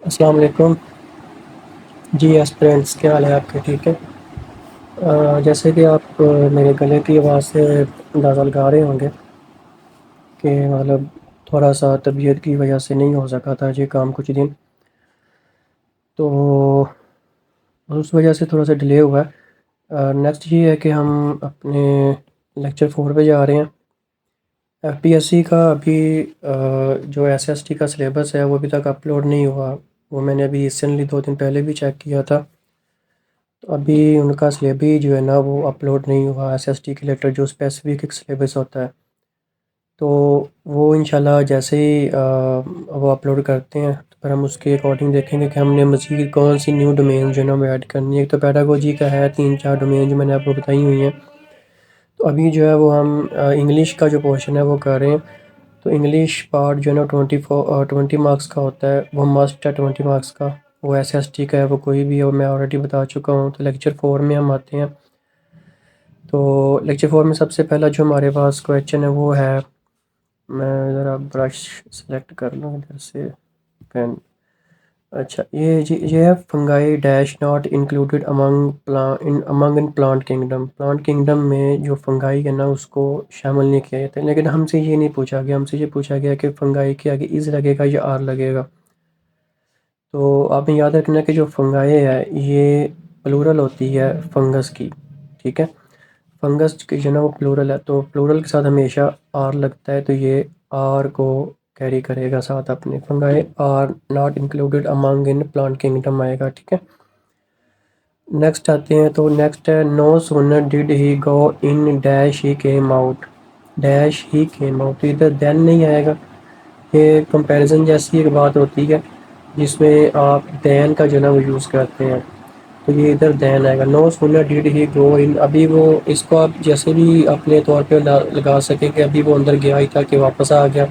السلام علیکم جی اسپرینٹس کیا حال ہے آپ کے؟ ٹھیک ہے۔ جیسے کہ آپ میرے گلے کی آواز سے اندازہ لگا رہے ہوں گے کہ مطلب تھوڑا سا طبیعت کی وجہ سے نہیں ہو سکا تھا یہ کام کچھ دن، تو اس وجہ سے تھوڑا سا ڈیلے ہوا ہے۔ نیکسٹ یہ ہے کہ ہم اپنے لیکچر 4 پہ جا رہے ہیں۔ ایف پی ایس سی کا ابھی جو ایس ایس ٹی کا سلیبس ہے وہ ابھی تک اپلوڈ نہیں ہوا۔ وہ میں نے ابھی ریسنٹلی 2 دن پہلے بھی چیک کیا تھا، تو ابھی ان کا سلیبس جو ہے نا وہ اپلوڈ نہیں ہوا، ایس ایس ٹی کے لیٹر جو اسپیسیفک ایک سلیبس ہوتا ہے، تو وہ انشاءاللہ جیسے ہی وہ اپلوڈ کرتے ہیں تو پھر ہم اس کے اکارڈنگ دیکھیں گے کہ ہم نے مزید کون سی نیو ڈومین جو ہے نا وہ ایڈ کرنی ہے۔ ایک تو پیڈاگوجی کا ہے 3-4 ڈومین جو میں نے آپ کو بتائی ہوئی ہیں، تو ابھی جو ہے وہ ہم انگلش کا جو پورشن ہے وہ کر رہے ہیں۔ تو انگلش پارٹ جو ہے نا 20 مارکس کا ہوتا ہے، وہ مسٹ ہے 20 مارکس کا، وہ ایس ایس ٹی کا ہے، وہ کوئی بھی ہے، وہ میں آلریڈی بتا چکا ہوں۔ تو لیکچر 4 میں ہم آتے ہیں، تو لیکچر 4 میں سب سے پہلا جو ہمارے پاس کویشچن ہے وہ ہے، میں ذرا برش سلیکٹ کر لوں ادھر سے، پین، اچھا یہ ہے fungi dash not included among in plant kingdom. Plant kingdom میں جو فنگائی ہے نا اس کو شامل نہیں کیا جاتا ہے، لیکن ہم سے یہ نہیں پوچھا گیا، ہم سے یہ پوچھا گیا کہ فنگائی کے آگے از لگے گا یا آر لگے گا۔ تو آپ نے یاد رکھنا کہ جو فنگائی ہے یہ پلورل ہوتی ہے فنگس کی، ٹھیک ہے، فنگس کی جو ہے نا وہ پلورل ہے، تو پلورل کے ساتھ ہمیشہ آر لگتا ہے، تو یہ آر کو کیری کرے گا ساتھ اپنے، fungi are not included among in plant kingdom آئے گا، ٹھیک ہے۔ نیکسٹ آتے ہیں، تو نیکسٹ ہے no sooner did he go in dash he came out, dash he came out, تو ادھر دین نہیں آئے گا، یہ کمپیریزن جیسی ایک بات ہوتی ہے جس میں آپ دین کا جو ہے نا وہ یوز کرتے ہیں، تو یہ ادھر دین آئے گا۔ نو سونر ڈیڈ ہی گو ان، ابھی وہ اس کو آپ جیسے بھی اپنے طور پہ لگا سکیں کہ ابھی وہ اندر گیا ہی تھا کہ واپس آ گیا،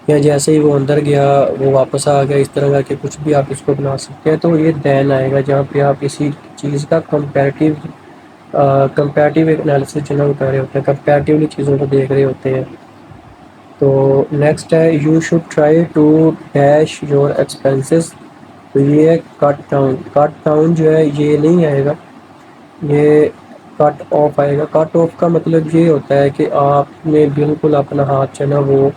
یا جیسے ہی وہ اندر گیا وہ واپس آ گیا، اس طرح کر کے کچھ بھی آپ اس کو بنا سکتے ہیں، تو یہ دین آئے گا جہاں پہ آپ کسی چیز کا کمپیریٹیو انالیسس جو ہے نا وہ کر رہے ہوتے ہیں، کمپیریٹیولی چیزوں کو دیکھ رہے ہوتے ہیں۔ تو نیکسٹ ہے you should try two dash your expenses, تو یہ ہے کٹ ڈاؤن، کٹ ڈاؤن جو ہے یہ نہیں آئے گا، یہ کٹ آف آئے گا۔ کٹ آف کا مطلب یہ ہوتا ہے کہ آپ نے بالکل اپنا ہاتھ جو ہے نا وہ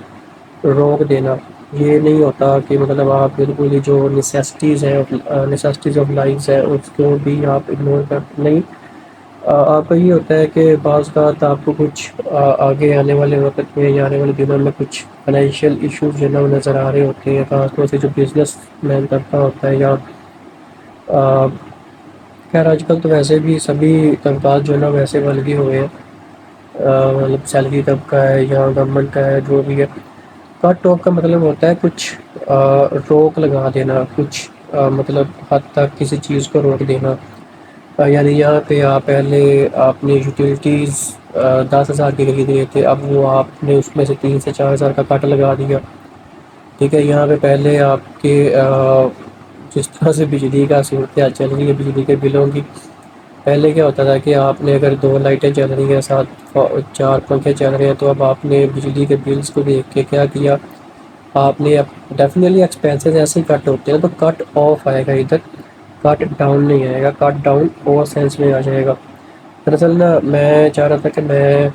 روک دینا، یہ نہیں ہوتا کہ مطلب آپ بالکل ہی جو نیسیسٹیز آف لائف ہے اس کو بھی آپ اگنور کر نہیں، آپ کا یہ ہوتا ہے کہ بعض اوقات آپ کو کچھ آگے آنے والے وقت میں یا آنے والے دنوں میں کچھ فائنینشیل ایشوز جو ہے نا وہ نظر آ رہے ہوتے ہیں، خاص طور سے جو بزنس مین کرتا ہوتا ہے، یا خیر آج کل تو ویسے بھی سبھی طبقات جو ہے نا ویسے بلگے ہوئے ہیں، مطلب سیلری طبقہ ہے یا گورنمنٹ کا ہے جو بھی ہے۔ کٹ آف کا مطلب ہوتا ہے کچھ روک لگا دینا، کچھ مطلب حد تک کسی چیز کو روک دینا، یعنی یہاں پہ آپ پہلے آپ نے یوٹیلیٹیز 10,000 کے خرید رہے تھے، اب وہ آپ نے اس میں سے 3 سے 4,000 کا کٹ لگا دیا، ٹھیک ہے۔ یہاں پہ پہلے آپ کے جس طرح سے بجلی کا صورتحال چل رہی ہے بجلی کے بلوں کی، پہلے کیا ہوتا تھا کہ آپ نے اگر 2 لائٹیں چل رہی ہیں، 4 پنکھے چل رہے ہیں، تو اب آپ نے بجلی کے بلز کو دیکھ کے کیا کیا، آپ نے ڈیفینیٹلی ایکسپینسز ایسے ہی کٹ ہوتے ہیں، تو کٹ آف آئے گا ادھر، کٹ ڈاؤن نہیں آئے گا، کٹ ڈاؤن اور سینس میں آ جائے گا۔ دراصل نا میں چاہ رہا تھا کہ میں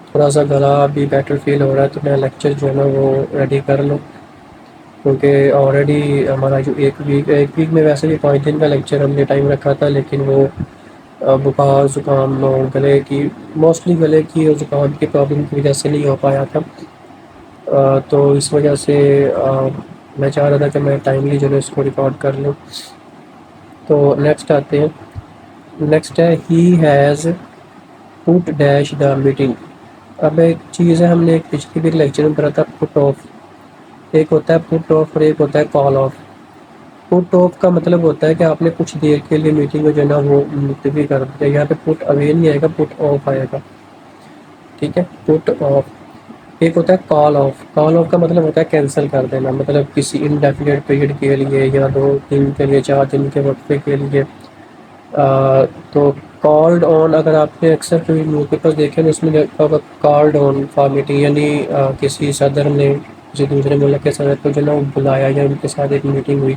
تھوڑا سا گلا ابھی بیٹر فیل ہو رہا ہے، تو میں لیکچر جو ہے نا وہ ریڈی کر لوں، کیونکہ آلریڈی ہمارا جو ایک ویک میں ویسے بھی 5 دن کا لیکچر ہم نے ٹائم رکھا تھا، لیکن وہ بخار زکام اور موسٹلی گلے کی اور زکام کی پرابلم کی وجہ سے نہیں ہو پایا تھا، تو اس وجہ سے میں چاہ رہا تھا کہ میں ٹائملی جو ہے اس کو ریکارڈ کر لوں۔ تو نیکسٹ آتے ہیں، نیکسٹ ہے he has put dash the meeting. اب ایک چیز ہے، ہم نے ایک پچھلی بھی لیکچر میں پڑھا تھا پٹ آف، ایک ہوتا ہے پٹ آف اور ایک ہوتا ہے کال آف۔ پٹ آف کا مطلب ہوتا ہے کہ آپ نے کچھ دیر کے لیے میٹنگ کو جو ہے نا وہ ملتوی کر دیا، یہاں پہ پٹ اوے نہیں آئے گا، پٹ آف آئے گا، ٹھیک ہے، پٹ آف۔ ایک ہوتا ہے کال آف، کال آف کا مطلب ہوتا ہے کینسل کر دینا، مطلب کسی انڈیفینیٹ پیریڈ کے لیے یا 2 دن کے لیے، 4 دن کے وقفے کے لیے۔ تو کالڈ آن، اگر آپ نے اکثر کوئی نیوز پیپر دیکھے نا اس میں لکھا ہوگا کالڈ آن فار میٹنگ، یعنی کسی صدر نے کسی دوسرے ملک کے صدر کو جو ہے نا وہ بلایا یا ان کے ساتھ ایک میٹنگ ہوئی.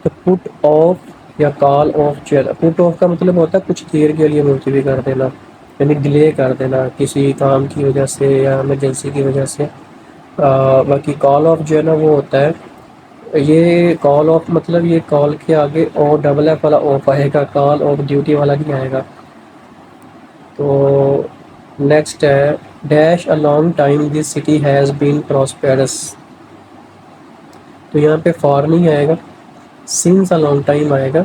تو پٹ آف یا کال آف چیئر. پٹ آف کا مطلب ہوتا ہے کچھ دیر کے لیے ملتوی کر دینا، یعنی ڈیلے کر دینا کسی کام کی وجہ سے یا ایمرجنسی کی وجہ سے. باقی کال آف جو ہے نا وہ ہوتا ہے، یہ کال آف مطلب یہ کال کے آگے او ڈبل ایف والا آف آئے گا، کال آف ڈیوٹی والا نہیں آئے گا. تو نیکسٹ ہے dash a long time this city has been prosperous. تو یہاں پہ فار نہیں آئے گا، سنس اے لانگ ٹائم آئے گا،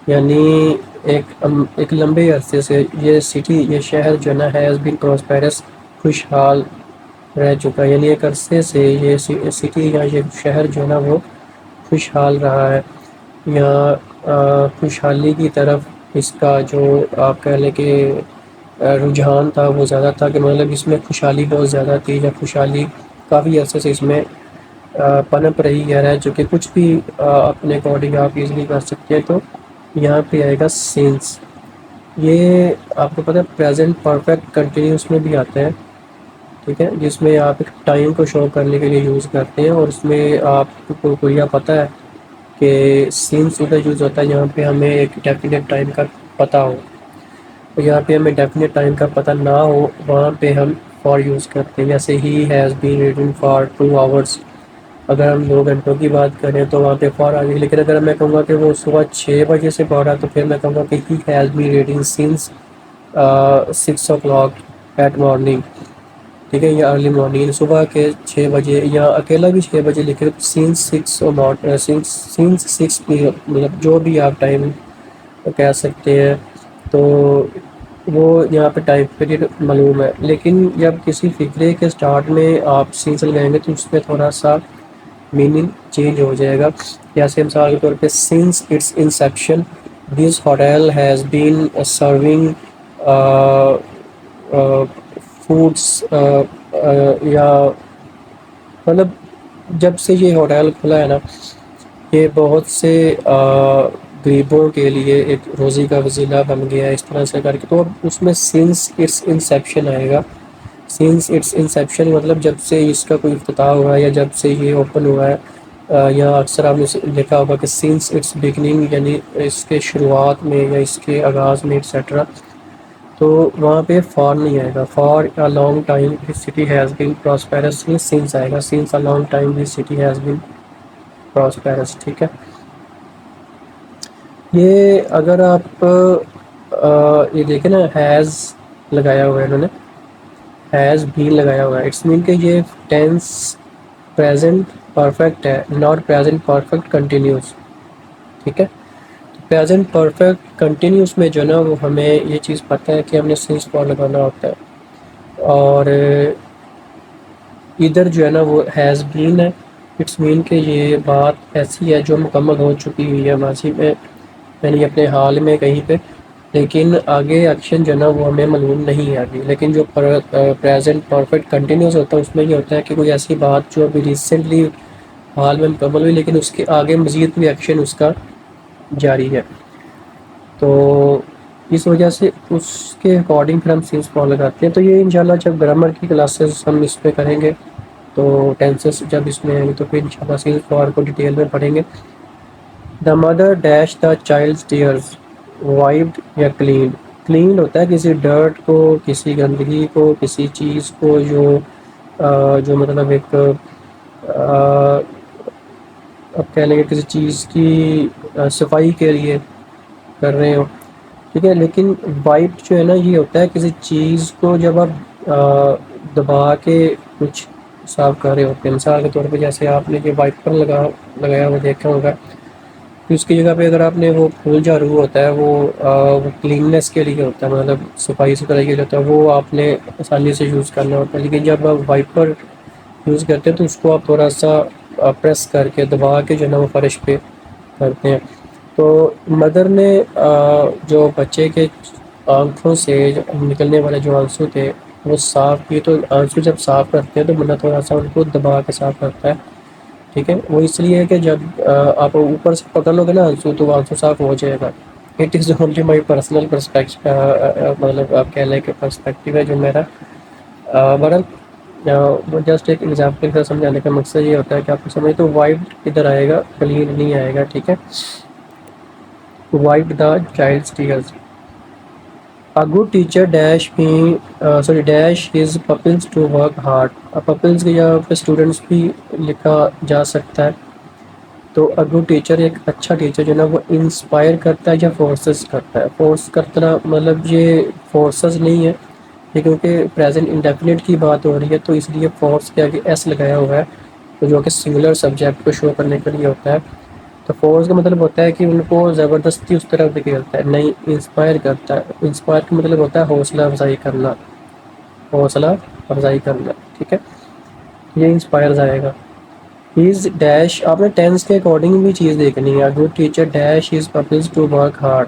یعنی ایک لمبے عرصے سے یہ سٹی، یہ شہر جو ہے نا ہیز بین پراسپیرس، خوشحال رہ چکا ہے. یعنی ایک عرصے سے یہ سٹی یا یہ شہر جو ہے نا وہ خوشحال رہا ہے، یا خوشحالی کی طرف اس کا جو آپ کہہ لیں کہ رجحان تھا وہ زیادہ تھا، کہ مطلب اس میں خوشحالی بہت زیادہ تھی، یا خوشحالی کافی عرصے سے اس میں پنپ رہی ہے، رہ چکے. کچھ بھی اپنے اکارڈنگ آپ ایزیلی کر سکتے ہیں. تو یہاں پہ آئے گا سینس. یہ آپ کو پتہ ہے پریزنٹ پرفیکٹ کنٹینیوس میں بھی آتا ہے، ٹھیک ہے، جس میں آپ ایک ٹائم کو شو کرنے کے لیے یوز کرتے ہیں. اور اس میں آپ کو یہ پتہ ہے کہ سینس ادھر یوز ہوتا ہے جہاں پہ ہمیں ایک ڈیفینیٹ ٹائم کا پتہ ہو. تو یہاں پہ ہمیں ڈیفینیٹ ٹائم کا پتہ نہ ہو، وہاں پہ ہم فار یوز کرتے ہیں. جیسے ہی has been reading for 2 hours، اگر ہم 2 گھنٹوں کی بات کریں تو وہاں پہ فار آ گئی. لیکن اگر میں کہوں گا کہ وہ صبح 6 بجے سے پڑھ رہا تو پھر میں کہوں گا کہ he has been reading since 6 o'clock at morning. ٹھیک ہے، یا ارلی مارننگ صبح کے 6 بجے، یا اکیلا بھی 6 بجے لکھے سینس 6 سینس 6 مطلب جو بھی آپ ٹائم کہہ سکتے ہیں. تو وہ یہاں پہ ٹائم پیریڈ معلوم ہے. لیکن جب کسی فقرے کے اسٹارٹ میں آپ سینس لگائیں گے تو اس میں تھوڑا سا میننگ چینج ہو جائے گا. جیسے مثال کے طور پہ since its inception this hotel has been serving foods, یا مطلب جب سے یہ ہوٹل کھلا ہے نا، یہ بہت سے غریبوں کے لیے ایک روزی کا وسیلہ بن گیا ہے، اس طرح سے کر کے. تو اب اس میں سنس اٹس انسیپشن آئے گا. سنس اٹس انسیپشن مطلب جب سے اس کا کوئی افتتاح ہوا ہے یا جب سے یہ اوپن ہوا ہے. یا اکثر آپ نے دیکھا ہوگا کہ سنس اٹس بگننگ، یعنی اس کے شروعات میں یا اس کے آغاز میں ایٹسیٹرا. تو وہاں پہ فار نہیں آئے گا. For a long time this city has been prosperous میں سنس آئے گا. Since a long time this city has been prosperous. ٹھیک ہے، یہ اگر آپ یہ دیکھیں نا، ہیز لگایا ہوا ہے انہوں نے، ہیز بھی لگایا ہوا ہے. اٹس مین کہ یہ ٹینس پریزنٹ پرفیکٹ ہے، ناٹ پریزنٹ پرفیکٹ کنٹینیوس. ٹھیک ہے، پریزنٹ پرفیکٹ کنٹینیوس میں جو ہے نا وہ ہمیں یہ چیز پتہ ہے کہ ہم نے سنس فار لگانا ہوتا ہے. اور ادھر جو ہے نا وہ ہیز بین ہے. اٹس مین کہ یہ بات ایسی ہے جو مکمل ہو چکی ہوئی ہے ماضی میں، یعنی اپنے حال میں کہیں پہ. لیکن آگے ایکشن جو ہے نا وہ ہمیں معلوم نہیں ہے ابھی. لیکن جو پریزنٹ پرفیکٹ کنٹینیوس ہوتا ہے اس میں یہ ہوتا ہے کہ کوئی ایسی بات جو ابھی ریسنٹلی حال میں مکمل ہوئی لیکن اس کے آگے مزید بھی ایکشن اس کا جاری ہے. تو اس وجہ سے اس کے اکارڈنگ پھر ہم سینس فار لگاتے ہیں. تو یہ انشاءاللہ جب گرامر کی کلاسز ہم اس پہ کریں گے تو ٹینسز جب اس میں آئیں گے تو پھر انشاءاللہ سینس فار کو ڈیٹیل میں پڑھیں گے. The mother dash the child tears wiped یا کلین. کلین ہوتا ہے کسی ڈرٹ کو، کسی گندگی کو، کسی چیز کو جو مطلب ایک اب کہہ لیں گے کسی چیز کی صفائی کے لیے کر رہے ہو. ٹھیک ہے، لیکن وائپ جو ہے نا یہ ہوتا ہے کسی چیز کو جب آپ دبا کے کچھ صاف کر رہے ہوتے ہیں. مثال کے طور پہ جیسے آپ نے یہ وائپر لگایا ہوا دیکھا ہوگا، پھر اس کی جگہ پہ اگر آپ نے وہ پھول جھاڑو ہوتا ہے وہ کلیننس کے لیے ہوتا ہے، مطلب صفائی ستھرائی کے لیے ہوتا ہے، وہ آپ نے آسانی سے یوز کرنا ہوتا ہے. لیکن جب آپ وائپر یوز کرتے ہیں تو اس کو آپ تھوڑا سا پریس کر کے دبا کے جو ہے نا وہ فرش پہ کرتے ہیں. تو مدر نے جو بچے کے آنکھوں سے نکلنے والے جو آنسو تھے وہ صاف کیے. تو آنسو جب صاف کرتے ہیں تو بندہ تھوڑا سا ان کو دبا کے صاف کرتا ہے. ٹھیک ہے، وہ اس لیے ہے کہ جب آپ اوپر سے پکڑ لو گے نا آنسو تو آنسو صاف ہو جائے گا. It is only my personal perspective, مطلب آپ کہہ لیں کہ پرسپیکٹیو ہے جو میرا. بہرحال جسٹ ایک ایگزامپل کا سمجھانے کا مقصد یہ ہوتا ہے کہ آپ کو سمجھ تو وائپڈ ادھر آئے گا، کلین نہیں آئے گا، ٹھیک ہے. Wipe the child's tears. A good teacher dash me dash his pupils to work hard. اب pupils کے یہاں پہ اسٹوڈنٹس بھی لکھا جا سکتا ہے. تو a good teacher ایک اچھا ٹیچر جو ہے نا وہ انسپائر کرتا ہے یا فورسز کرتا ہے. فورس کرنا مطلب یہ فورسز نہیں ہے، یہ کیونکہ پریزنٹ انڈیفینٹ کی بات ہو رہی ہے تو اس لیے فورس کے آگے ایس لگایا ہوا ہے جو کہ سنگولر سبجیکٹ کو شو کرنے کے لیے ہوتا ہے. تو فورس کا مطلب ہوتا ہے کہ ان کو زبردستی اس طرف دکھیلتا ہے، نہیں انسپائر کرتا ہے. انسپائر کا مطلب ہوتا ہے حوصلہ افزائی کرنا، حوصلہ افزائی کرنا، ٹھیک ہے. یہ انسپائر آئے گا. ہیز ڈیش، آپ نے ٹینس کے اکارڈنگ بھی چیز دیکھنی ہے. Good teacher dash has pupils to work hard.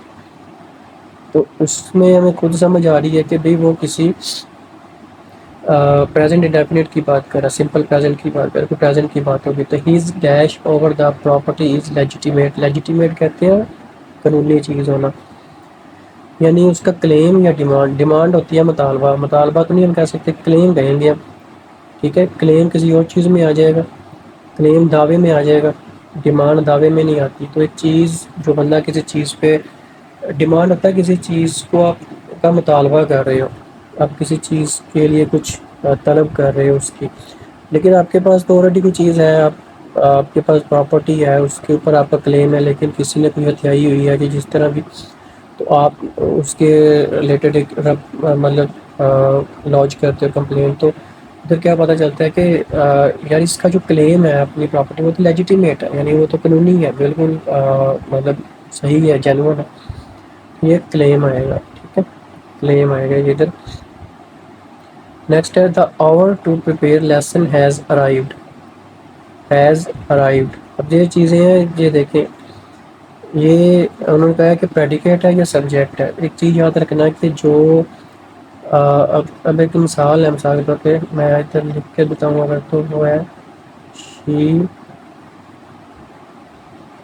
تو اس میں ہمیں خود سمجھ آ رہی ہے کہ بھئی وہ کسی پریزنٹ انڈیفینٹ کی بات کر رہا ہے، سمپل پریزنٹ کی بات کر رہا ہے، پریزنٹ کی بات ہوگی. تو has dash over the property is legitimate. Legitimate کہتے ہیں قانونی چیز ہونا، یعنی اس کا کلیم یا ڈیمانڈ. ڈیمانڈ ہوتی ہے مطالبہ، مطالبہ تو نہیں ہم کہہ سکتے، کلیم کہیں گے ہم، ٹھیک ہے. کلیم کسی اور چیز میں آ جائے گا، کلیم دعوے میں آ جائے گا، ڈیمانڈ دعوے میں نہیں آتی. تو ایک چیز جو بندہ کسی چیز پہ ڈیمانڈ ہوتا ہے، کسی چیز کو آپ کا مطالبہ کر رہے ہو، آپ کسی چیز کے لیے کچھ طلب کر رہے ہو اس کی، لیکن آپ کے پاس تو آلریڈی کوئی چیز ہے، آپ کے پاس پراپرٹی ہے، اس کے اوپر آپ کا کلیم ہے، لیکن کسی نے کوئی ہتھیائی ہوئی ہے کہ جس طرح بھی، تو آپ اس کے ریلیٹڈ ایک مطلب لانچ کرتے ہو کمپلین. تو ادھر کیا پتہ چلتا ہے کہ یار اس کا جو کلیم ہے اپنی پراپرٹی وہ تو لیجیٹیمیٹ ہے، یعنی وہ تو قانونی ہے، بالکل مطلب صحیح ہے، جینوئن ہے. یہ کلیم آئے گا، ٹھیک ہے، کلیم آئے گا یہ ادھر. نیکسٹ ہے the hour to prepare lesson has arrived. Has arrived. اب یہ چیزیں ہیں، یہ دیکھیں، یہ انہوں نے کہا کہ پریڈیکیٹ ہے یا سبجیکٹ ہے. ایک چیز یاد رکھنا ہے کہ جو اب ایک مثال ہے، مثال کے طور پہ میں ادھر لکھ کے بتاؤں اگر، تو وہ ہے she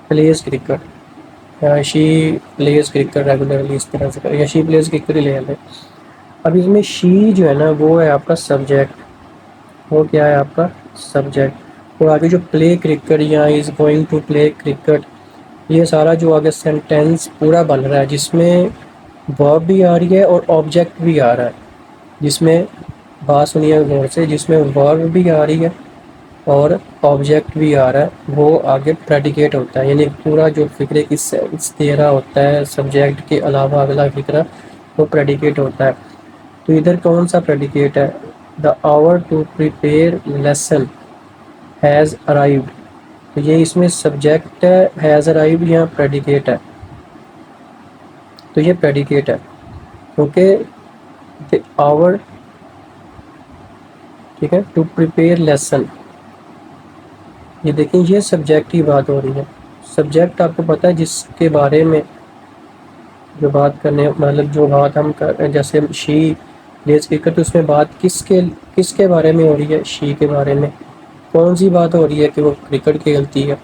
plays cricket, she plays cricket regularly, اس طرح سے یا شی پلیز کرکٹ ہی لے لیں. اب اس میں شی جو ہے نا وہ ہے آپ کا سبجیکٹ، وہ کیا ہے آپ کا سبجیکٹ. اور آگے جو پلے کرکٹ یا is going to play cricket, یہ سارا جو آگے سینٹینس پورا بن رہا ہے جس میں ورب بھی آ رہی ہے اور آبجیکٹ بھی آ رہا ہے، جس میں بات سنیے غور سے، جس میں ورب بھی آ رہی ہے اور آبجیکٹ بھی آ رہا ہے، وہ آگے پریڈیکیٹ ہوتا ہے. یعنی پورا جو فکرے کی سینس دے رہا ہوتا ہے سبجیکٹ کے علاوہ اگلا فکرہ، وہ پریڈیکیٹ ہوتا ہے. تو ادھر کون سا پریڈیکیٹ ہے؟ The hour to prepare lesson has arrived. تو یہ اس میں سبجیکٹ ہے، ہیز ارائیوڈ یہاں پریڈیکیٹ ہے. تو یہ پریڈیکیٹ ہے کیونکہ دی آور، ٹھیک ہے، ٹو پریپیئر لیسن. یہ دیکھیں یہ سبجیکٹ کی بات ہو رہی ہے. سبجیکٹ آپ کو پتہ ہے جس کے بارے میں جو بات کرنے، مطلب جو بات ہم کر، جیسے شی پلیز کرکٹ، تو اس میں بات کس کے بارے میں ہو رہی ہے؟ شی کے بارے میں. کون سی بات ہو رہی ہے کہ وہ کرکٹ کھیلتی ہے،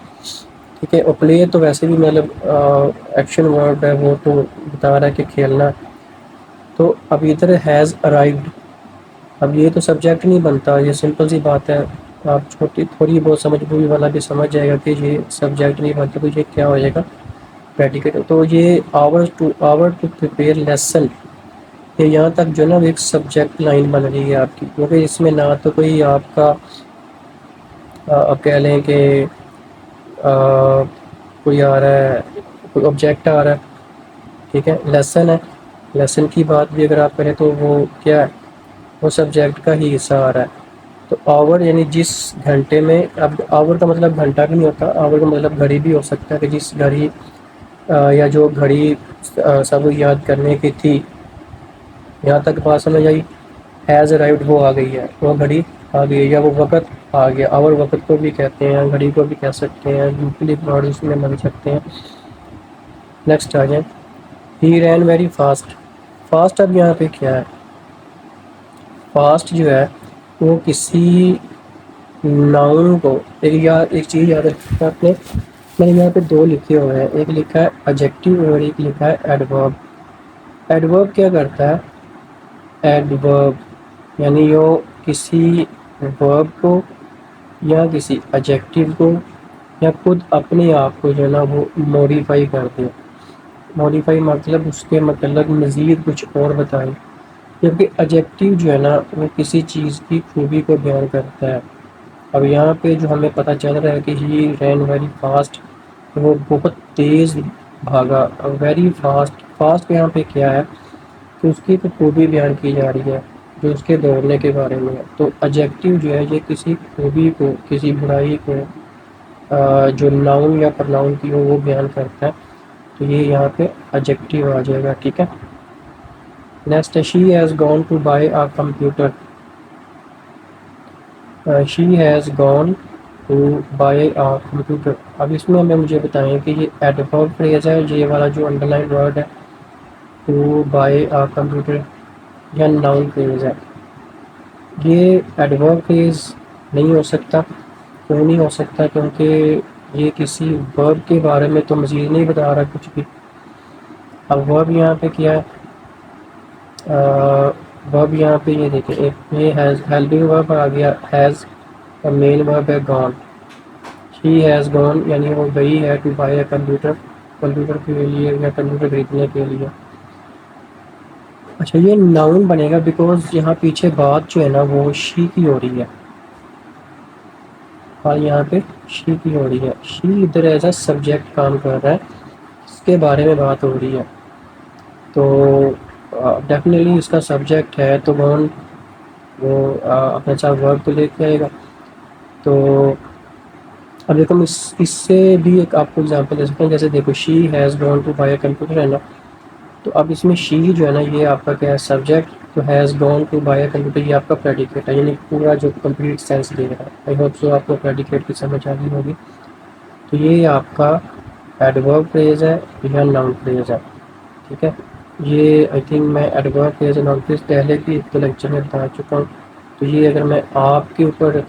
ٹھیک ہے. اور پلے تو ویسے بھی مطلب ایکشن ورڈ ہے، وہ تو بتا رہا ہے کہ کھیلنا. تو اب ادھر ہیز ارائیوڈ، اب یہ تو سبجیکٹ نہیں بنتا، یہ سمپل سی بات ہے. آپ چھوٹی تھوڑی بہت سمجھ بوجھ والا بھی سمجھ جائے گا کہ یہ سبجیکٹ نہیں بنتا، تو یہ کیا ہو جائے گا؟ پریڈیکیٹ. تو یہ آور ٹو پریپیئر لیسن، یہ یہاں تک جو ہے نا ایک سبجیکٹ لائن بن رہی ہے آپ کی، کیونکہ اس میں نہ تو کوئی آپ کا آپ کہہ لیں کہ کوئی آ رہا ہے، کوئی آبجیکٹ آ رہا ہے، ٹھیک ہے. لیسن ہے، لیسن کی بات بھی اگر آپ کریں تو وہ کیا ہے؟ وہ سبجیکٹ کا ہی حصہ آ رہا ہے. تو آور یعنی جس گھنٹے میں، اب آور کا مطلب گھنٹہ بھی نہیں ہوتا، آور کا مطلب گھڑی بھی ہو سکتا ہے، کہ جس گھڑی یا جو گھڑی سب یاد کرنے کی تھی. یہاں تک بات سمجھ آئی؟ ہیز ارائیوڈ وہ آ گئی ہے، وہ گھڑی آ گئی ہے، یا وہ وقت آ گیا. آور وقت کو بھی کہتے ہیں، گھڑی کو بھی کہہ سکتے ہیں، مختلف ورڈز میں بن سکتے ہیں. نیکسٹ آ جائیں. ہی رین ویری فاسٹ. فاسٹ اب یہاں پہ کیا ہے؟ فاسٹ جو ہے وہ کسی ناؤن کو، ایک چیز یاد رکھیں آپ نے، میں نے یہاں پہ دو لکھے ہوئے ہیں، ایک لکھا ہے ایڈجیکٹو اور ایک لکھا ہے ایڈورب. ایڈورب کیا کرتا ہے؟ ایڈورب یعنی وہ کسی ورب کو یا کسی ایڈجیکٹو کو یا خود اپنے آپ کو جو ہے نا وہ موڈیفائی کر دیں. موڈیفائی مطلب اس کے متعلق مزید کچھ اور بتائیں. کیونکہ ایڈجیکٹو جو ہے نا وہ کسی چیز کی خوبی کو بیان کرتا ہے. اب یہاں پہ جو ہمیں پتہ چل رہا ہے کہ ہی رین ویری فاسٹ، وہ بہت تیز بھاگا. ویری فاسٹ، فاسٹ یہاں پہ کیا ہے کہ اس کی ایک خوبی بیان کی جا رہی ہے جو اس کے دوڑنے کے بارے میں ہے. تو ایڈجیکٹو جو ہے یہ کسی خوبی کو، کسی برائی کو جو ناؤن یا پرناؤن کی ہو وہ بیان کرتا ہے. تو یہ یہاں پہ ایڈجیکٹو آ جائے گا. ٹھیک ہے. Next she has gone to buy a computer. She has gone to buy a computer. اب اس میں ہمیں مجھے بتائیں کہ یہ ایڈورب فریز ہے یہ والا جو انڈر لائن ورڈ ہے ٹو بائی آ کمپیوٹر، یا ناؤن فریز ہے. یہ ایڈورب فریز نہیں ہو سکتا. کیوں نہیں ہو سکتا؟ کیونکہ یہ کسی ورب کے بارے میں تو مزید نہیں بتا رہا کچھ بھی. اب ورب یہاں پہ کیا ہے؟ ورب یہاں پہ یہ دیکھیں، ایک یہ ہیلپنگ ورب آ گیا ہیز، اور مین ورب ہے گون. شی ہیز گون یعنی وہ گئی ہے to buy a computer, computer کے لیے یا کمپیوٹر خریدنے کے لیے. اچھا یہ ناؤن بنے گا بیکاز یہاں پیچھے بات جو ہے نا وہ شی کی ہو رہی ہے. اور یہاں پہ شی کی ہو رہی ہے. شی ادھر ایز اے سبجیکٹ کام کر رہا ہے، اس کے بارے میں بات ہو رہی ہے. تو ڈیفینیٹلی اس کا سبجیکٹ ہے تو گون وہ اپنے ساتھ ورب کو لے کے آئے گا. تو اب دیکھو اس سے بھی ایک آپ کو ایگزامپل دے سکتے ہیں. جیسے دیکھو she has gone to buy a computer ہے نا، تو اب اس میں شی جو ہے نا یہ آپ کا کیا ہے سبجیکٹ، تو has gone to buy a computer یہ آپ کا پریڈیکیٹ ہے، یعنی پورا جو کمپلیٹ سینس دے رہا ہے. آئی ہوپ سو آپ کو پریڈیکیٹ کی سمجھ آ گئی ہوگی. تو یہ آپ کا ایڈورب فریز ہے یا ناؤن فریز ہے. ٹھیک ہے. یہ آئی تھنک میں ایڈورب فریز اور ناؤن فریز پہلے بھی ایک لیکچر میں بتا چکا ہوں. تو یہ اگر میں آپ کے اوپر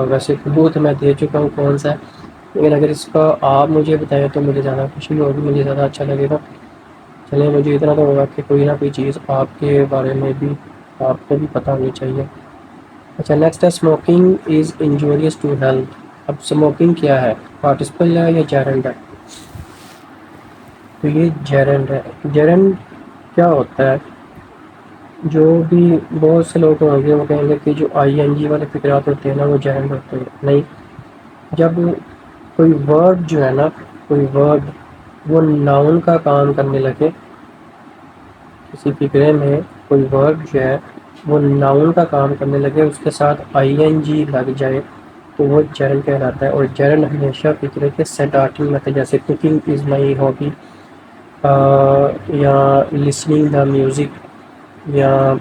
ویسے ثبوت میں دے چکا ہوں کون سا ہے، لیکن اگر اس کا آپ مجھے بتائیں تو مجھے زیادہ خوشی ہوگی، مجھے زیادہ اچھا لگے گا. چلیں مجھے اتنا تو ہوگا کہ کوئی نہ کوئی چیز آپ کے بارے میں بھی آپ کو بھی پتہ ہونی چاہیے. اچھا نیکسٹ ہے smoking is injurious to health. اب اسموکنگ کیا ہے؟ پارٹیسپل ہے یا جیرنڈ ہے؟ تو یہ جیرنڈ ہے. جیرنڈ کیا ہوتا ہے؟ جو بھی بہت سے لوگ ہوں گے وہ کہیں گے کہ جو آئی این جی والے فقرات ہوتے ہیں نا وہ جیرنڈ ہوتے ہیں. نہیں، جب کوئی ورڈ جو ہے نا، کوئی ورڈ وہ ناؤن کا کام کرنے لگے، کسی فقرے میں کوئی ورڈ جو ہے وہ ناؤن کا کام کرنے لگے، اس کے ساتھ آئی این جی لگ جائے تو وہ جیرنڈ کہلاتا ہے. اور جیرنڈ ہمیشہ فقرے کے اسٹارٹنگ میں تھے، جیسے کوکنگ از مائی ہابی، یا لسننگ دا میوزک، یا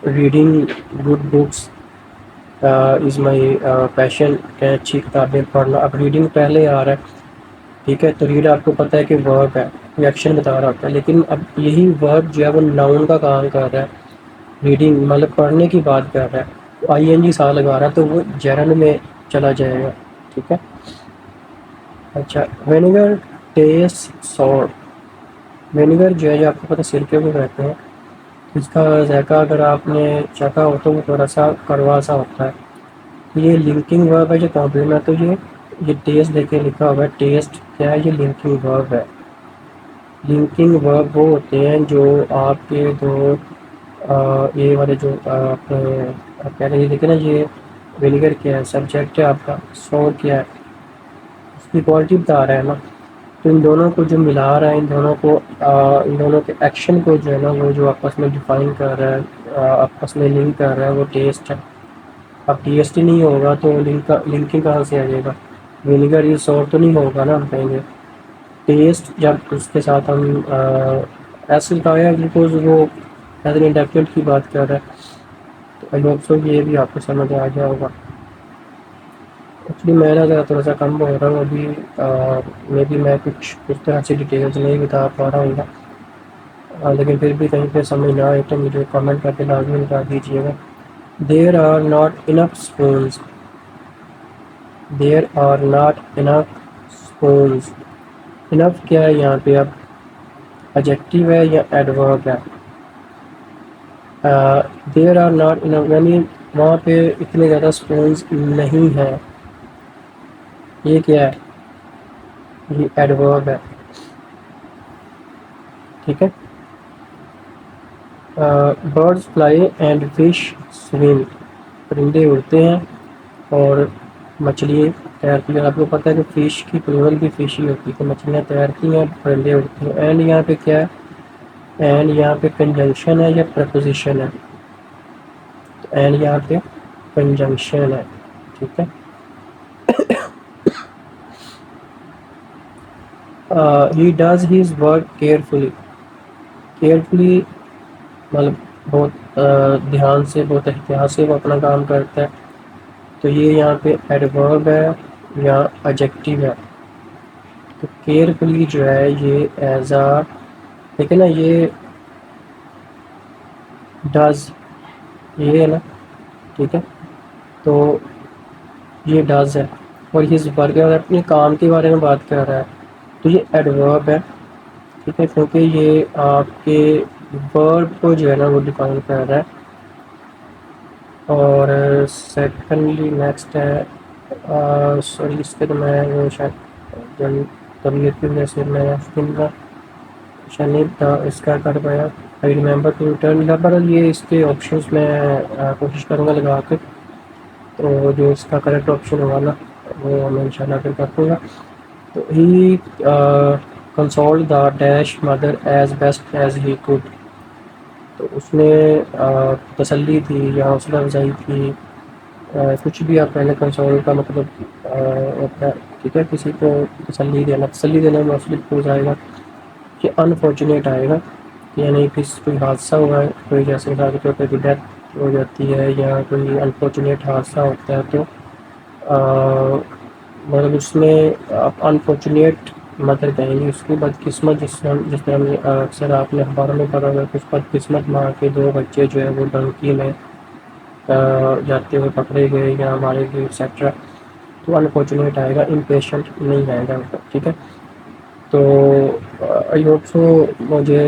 ریڈنگ گڈ بکس از مائی پیشن، کہ اچھی کتابیں پڑھنا. اب ریڈنگ پہلے آ رہا ہے، ٹھیک ہے، تو ریڈ آپ کو پتہ ہے کہ ورب ہے، ایکشن بتا رہا ہوتا ہے. لیکن اب یہی ورب جو ہے وہ ناؤن کا کام کر رہا ہے، ریڈنگ مطلب پڑھنے کی بات کر رہا ہے، آئی این جی ساتھ لگا رہا ہے تو وہ جیرنڈ میں چلا جائے گا. ٹھیک ہے. اچھا وینیگر ٹیسٹ سور. وینیگر جو ہے یہ آپ کو پتہ سرکے کو کہتے ہیں. اس کا ذائقہ اگر آپ نے چکھا ہو تو وہ تھوڑا سا کڑوا سا ہوتا ہے. یہ لنکنگ ورب ہے جو کمپلیمنٹ ہے. تو یہ ٹیسٹ دیکھ کے لکھا ہوا ہے. ٹیسٹ کیا ہے؟ یہ لنکنگ ورب ہے. لنکنگ ورب وہ ہوتے ہیں جو آپ کے دو یہ والے جو آپ کہہ رہے ہیں دیکھیں نا، یہ وینیگر کیا ہے؟ سبجیکٹ ہے آپ کا. سور کیا ہے؟ اس کی کوالٹی بتا رہا ہے نا. تو ان دونوں کو جو ملا رہا ہے، ان دونوں کو ان دونوں کے ایکشن کو جو ہے نا وہ جو آپس میں ڈیفائن کر رہا ہے، آپس میں لنک کر رہا ہے، وہ ٹیسٹ ہے. اب ٹیسٹ ہی نہیں ہوگا تو لنکنگ کہاں سے آ جائے گا؟ وینیگر یہ سور تو نہیں ہوگا نا. ہم کہیں گے ٹیسٹ جب اس کے ساتھ ہم ایسے لگایا بیکاز وہ ایز این انڈیفینٹ کی بات کر رہا ہے. تو آئی ہوپ سو یہ بھی آپ کو سمجھ آ گیا ہوگا. ایکچولی میں نا ذرا تھوڑا سا کم بول رہا ہوں ابھی، میں بھی میں کچھ اس طرح سے ڈیٹیلز نہیں بتا پا رہا ہوں گا، لیکن پھر بھی کہیں پہ سمجھ نہ آئے تو مجھے کامنٹ کر کے لازمی بتا دیجیے گا. There are not enough spoons. There are not enough spoons. Enough کیا ہے یہاں پہ؟ اب ایڈجیکٹو ہے یا ایڈورب ہے؟ دیر آر ناٹ یعنی وہاں پہ اتنے زیادہ اسپونز نہیں ہیں. یہ کیا ہے؟ یہ ایڈورب ہے. ٹھیک ہے. Birds fly and fish swim. پرندے اڑتے ہیں اور مچھلی تیرتی ہیں. آپ کو پتہ ہے کہ فش کی پلورل بھی فش ہی ہوتی ہے کہ مچھلیاں تیرتی ہیں پرندے اڑتے ہیں. اینڈ یہاں پہ کیا ہے؟ اینڈ یہاں پہ کنجنکشن ہے یا پریپوزیشن ہے؟ تو اینڈ یہاں پہ کنجنکشن ہے. ٹھیک ہے. He does has work carefully. Carefully مطلب بہت دھیان سے، بہت احتیاط سے وہ اپنا کام کرتا ہے. تو یہ یہاں پہ ایڈورب ہے یا ایڈجیکٹو ہے. تو کیئرفلی جو ہے یہ ایز آ، لیکن نا یہ ڈز یہ ہے نا. ٹھیک ہے. تو یہ ڈز ہے اور یہ ورک اگر اپنے کام کے بارے میں بات کر رہا ہے تو یہ ایڈورب ہے. ٹھیک ہے. کیونکہ یہ آپ کے ورب کو جو ہے نا وہ ڈیفائن کر رہا ہے. اور سیکنڈلی نیکسٹ ہے سوری اس کے تو میں وہ شاید طبیعت کی وجہ سے میں شاید تھا اس کا کر پایا. آئی ریممبر ٹو ریٹرن برحال یہ اس کے آپشنس میں کوشش کروں گا لگا کے. تو جو اس کا کریکٹ آپشن ہوگا نا وہ میں ان شاء اللہ پھر کر دوں گا. تو he consoled the dash mother as best as he could. تو اس نے تسلی دی یا حوصلہ افزائی کی. کچھ بھی آپ پہلے کنسول کا مطلب ہوتا ہے. ٹھیک ہے. کسی کو تسلی دینا، تسلی دینا مختلف ہو جائے گا کہ انفارچونیٹ آئے گا یعنی کوئی حادثہ ہوا ہے، کوئی جیسے مثال کے طور پہ کوئی ڈیتھ ہو جاتی ہے یا کوئی انفارچونیٹ حادثہ ہوتا ہے تو مطلب اس میں آپ انفارچونیٹ مدر کہیں گے. اس کی بدقسمت جس طرح اکثر آپ نے اخباروں میں پڑھا ہوگا، کچھ بدقسمت ماں کے 2 بچے جو ہے وہ ڈنکی میں جاتے ہوئے پکڑے گئے یا مارے گئے ایکسیٹرا. تو انفارچونیٹ آئے گا، امپیشنٹ نہیں آئے گا. ٹھیک ہے. تو آئی ہوپ سو. مجھے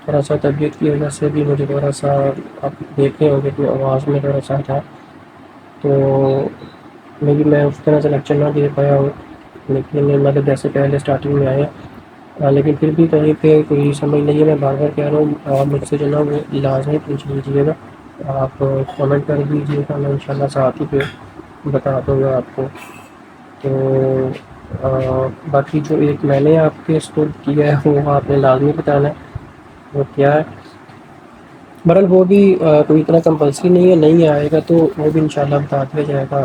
تھوڑا سا طبیعت کی وجہ سے بھی مجھے تھوڑا سا آپ دیکھتے ہوں گے کہ آواز میں تھوڑا سا تھا، تو میبی میں اس طرح سے لیکچر نہ دے پایا ہوں. لیکن مطلب جیسے پہلے اسٹارٹنگ میں آیا، لیکن پھر بھی کہیں پہ کوئی سمجھ نہیں ہے. میں بار بار کہہ رہا ہوں آپ مجھ سے جو نا وہ لازمی پوچھ لیجیے گا. آپ کمنٹ کر دیجیے گا، میں ان شاء اللہ ساتھ ہی پہ بتا دوں گا آپ کو. تو باقی جو ایک میں نے آپ کے اسکول کیا ہے وہ آپ نے لازمی بتانا ہے وہ کیا ہے. بہرحال وہ بھی کوئی اتنا کمپلسری نہیں ہے، نہیں آئے گا تو وہ بھی انشاءاللہ بتا دیا جائے گا.